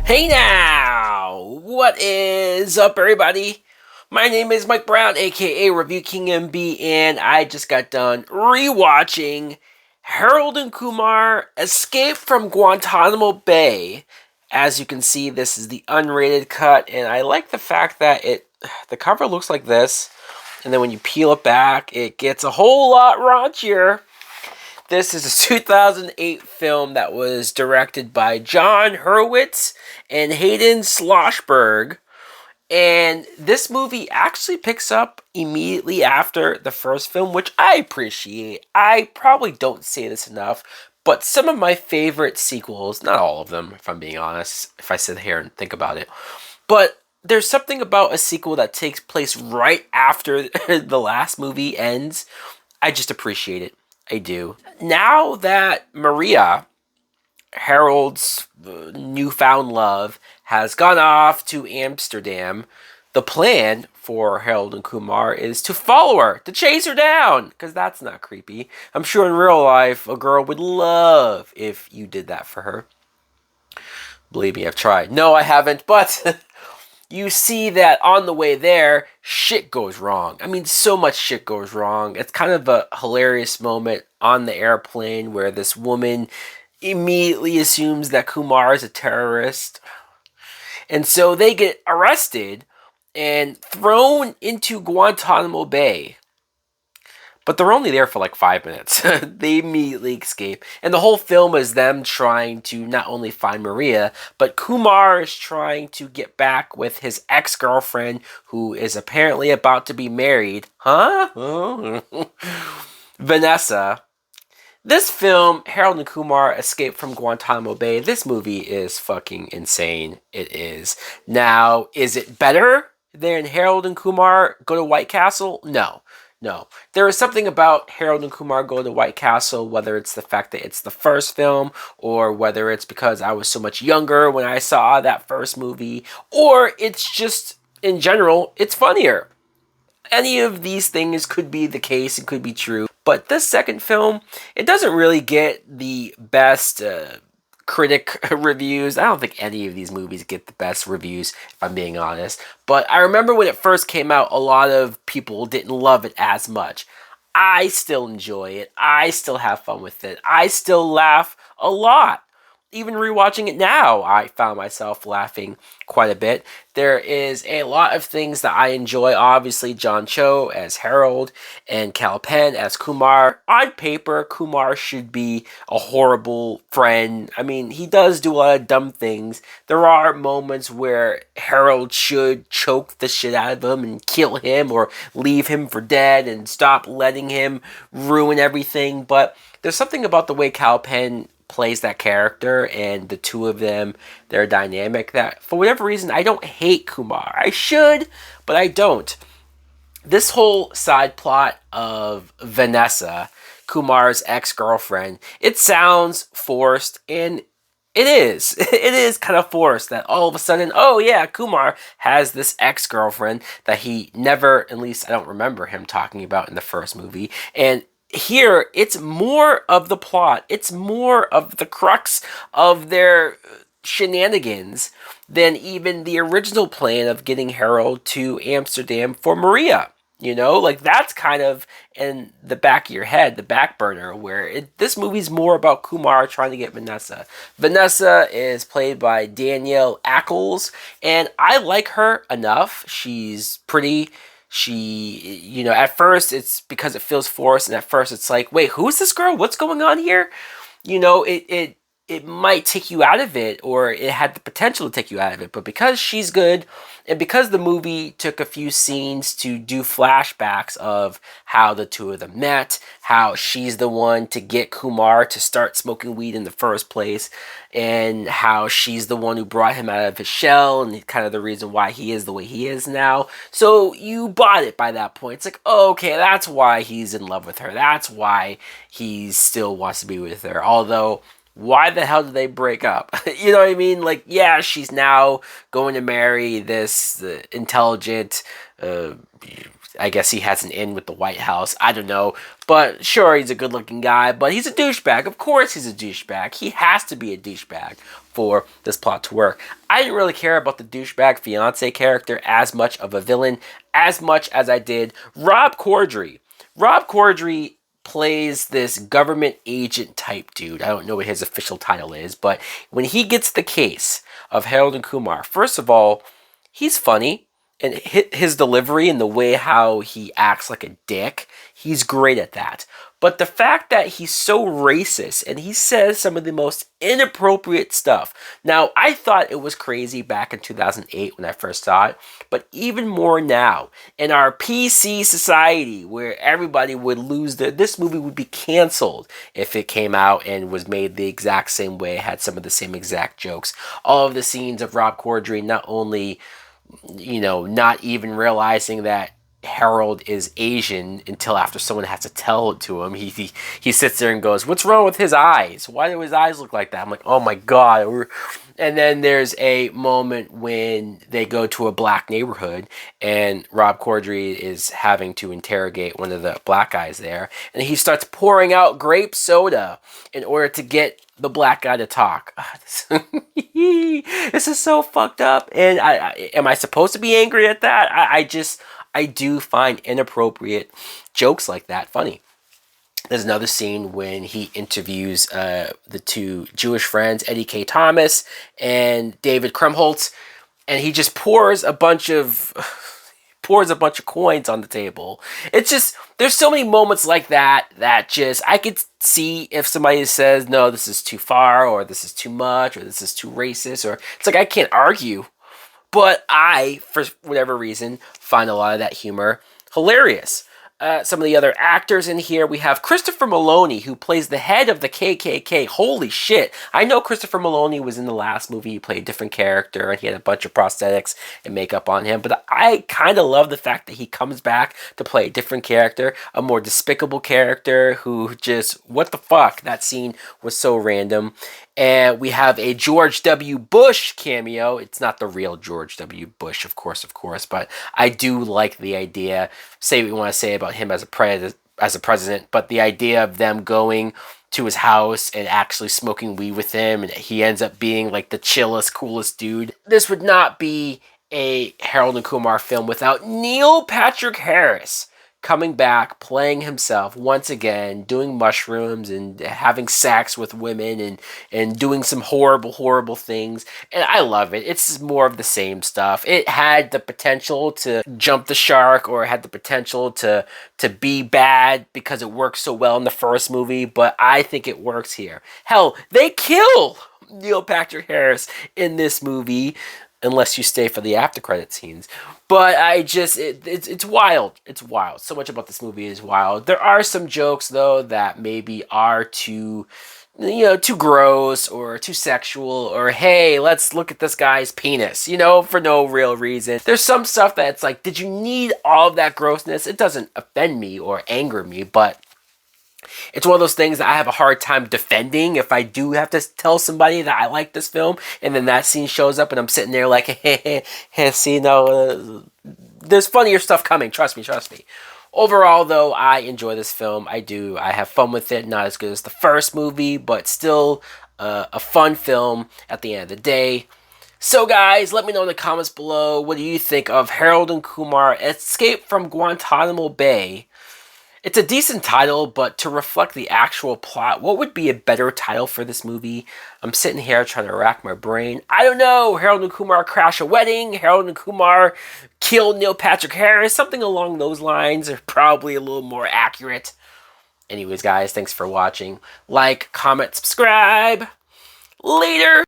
Hey now! What is up, everybody? My name is Mike Brown, aka Review King MB, and I just got done rewatching Harold and Kumar Escape from Guantanamo Bay. As you can see, this is the unrated cut, and I like the fact that the cover looks like this, and then when you peel it back, it gets a whole lot raunchier. This is a 2008 film that was directed by John Hurwitz and Hayden Schlossberg. And this movie actually picks up immediately after the first film, which I appreciate. I probably don't say this enough, but some of my favorite sequels, not all of them, if I'm being honest, if I sit here and think about it, but there's something about a sequel that takes place right after the last movie ends. I just appreciate it. I do. Now that Maria, Harold's newfound love, has gone off to Amsterdam, the plan for Harold and Kumar is to follow her, to chase her down, because that's not creepy. I'm sure in real life, a girl would love if you did that for her. Believe me, I've tried. No, I haven't, but you see that on the way there, shit goes wrong. I mean, so much shit goes wrong. It's kind of a hilarious moment on the airplane where this woman immediately assumes that Kumar is a terrorist. And so they get arrested and thrown into Guantanamo Bay. But they're only there for like 5 minutes. They immediately escape. And the whole film is them trying to not only find Maria, but Kumar is trying to get back with his ex-girlfriend who is apparently about to be married. Huh? Vanessa. This film, Harold and Kumar Escape from Guantanamo Bay, this movie is fucking insane. It is. Now, is it better than Harold and Kumar Go to White Castle? No. No. There is something about Harold and Kumar Go to White Castle, whether it's the fact that it's the first film, or whether it's because I was so much younger when I saw that first movie, or it's just, in general, it's funnier. Any of these things could be the case, it could be true, but this second film, it doesn't really get the best critic reviews. I don't think any of these movies get the best reviews, if I'm being honest. But I remember when it first came out, a lot of people didn't love it as much. I still enjoy it. I still have fun with it. I still laugh a lot. Even rewatching it now, I found myself laughing quite a bit. There is a lot of things that I enjoy. Obviously, John Cho as Harold and Kal Penn as Kumar. On paper, Kumar should be a horrible friend. I mean, he does do a lot of dumb things. There are moments where Harold should choke the shit out of him and kill him or leave him for dead and stop letting him ruin everything. But there's something about the way Kal Penn plays that character and the two of them, their dynamic, that for whatever reason I don't hate Kumar. I should, but I don't. This whole side plot of Vanessa, Kumar's ex-girlfriend, it sounds forced, and it is. It is kind of forced that all of a sudden, oh yeah, Kumar has this ex-girlfriend that he never, at least I don't remember him talking about in the first movie, and here, it's more of the plot. It's more of the crux of their shenanigans than even the original plan of getting Harold to Amsterdam for Maria. You know, like that's kind of in the back of your head, the back burner, where this movie's more about Kumar trying to get Vanessa. Vanessa is played by Danielle Ackles, and I like her enough. She's pretty. She, you know, at first it's because it feels forced, and at first it's like, wait, who's this girl? What's going on here? You know, it might take you out of it, or it had the potential to take you out of it, but because she's good, and because the movie took a few scenes to do flashbacks of how the two of them met, how she's the one to get Kumar to start smoking weed in the first place, and how she's the one who brought him out of his shell, and kind of the reason why he is the way he is now. So you bought it by that point. It's like, oh, okay, that's why he's in love with her. That's why he still wants to be with her. Although, why the hell did they break up? You know what I mean? Like, yeah, she's now going to marry this intelligent, I guess he has an in with the White House. I don't know. But sure, he's a good-looking guy, but he's a douchebag. Of course he's a douchebag. He has to be a douchebag for this plot to work. I didn't really care about the douchebag fiance character as much of a villain, as much as I did Rob Corddry. Rob Corddry plays this government agent type dude. I don't know what his official title is, but when he gets the case of Harold and Kumar, first of all, he's funny. And his delivery and the way how he acts like a dick, he's great at that. But the fact that he's so racist and he says some of the most inappropriate stuff. Now, I thought it was crazy back in 2008 when I first saw it, but even more now in our PC society where everybody would lose this movie would be canceled if it came out and was made the exact same way, had some of the same exact jokes. All of the scenes of Rob Corddry not only not even realizing that Harold is Asian until after someone has to tell it to him. He sits there and goes, "What's wrong with his eyes? Why do his eyes look like that?" I'm like, "Oh my God." And then there's a moment when they go to a black neighborhood and Rob Corddry is having to interrogate one of the black guys there. And he starts pouring out grape soda in order to get the black guy to talk. This is so fucked up. And am I supposed to be angry at that? I do find inappropriate jokes like that funny. There's another scene when he interviews the two Jewish friends, Eddie K. Thomas and David Krumholtz, and he just pours a bunch of coins on the table. It's just, there's so many moments like that just, I could see if somebody says, no, this is too far, or this is too much, or this is too racist, or it's like, I can't argue. But I, for whatever reason, find a lot of that humor hilarious. Some of the other actors in here, we have Christopher Maloney, who plays the head of the KKK. Holy shit. I know Christopher Maloney was in the last movie. He played a different character, and he had a bunch of prosthetics and makeup on him. But I kind of love the fact that he comes back to play a different character, a more despicable character who just, what the fuck? That scene was so random. And we have a George W. Bush cameo. It's not the real George W. Bush, of course, but I do like the idea. Say what you want to say about him as a president, but the idea of them going to his house and actually smoking weed with him, and he ends up being like the chillest, coolest dude. This would not be a Harold and Kumar film without Neil Patrick Harris coming back, playing himself once again, doing mushrooms and having sex with women and doing some horrible, horrible things. And I love it. It's more of the same stuff. It had the potential to jump the shark, or it had the potential to be bad because it worked so well in the first movie, but I think it works here. Hell, they kill Neil Patrick Harris in this movie, unless you stay for the after credit scenes. But it's wild. It's wild. So much about this movie is wild. There are some jokes though that maybe are too gross or too sexual, or hey, let's look at this guy's penis, for no real reason. There's some stuff that's like, did you need all of that grossness? It doesn't offend me or anger me, but it's one of those things that I have a hard time defending if I do have to tell somebody that I like this film, and then that scene shows up and I'm sitting there like, hey, see, there's funnier stuff coming. Trust me. Overall, though, I enjoy this film. I do. I have fun with it. Not as good as the first movie, but still a fun film at the end of the day. So, guys, let me know in the comments below, what do you think of Harold and Kumar Escape from Guantanamo Bay? It's a decent title, but to reflect the actual plot, what would be a better title for this movie? I'm sitting here trying to rack my brain. I don't know. Harold and Kumar crash a wedding. Harold and Kumar kill Neil Patrick Harris. Something along those lines are probably a little more accurate. Anyways, guys, thanks for watching. Like, comment, subscribe. Later.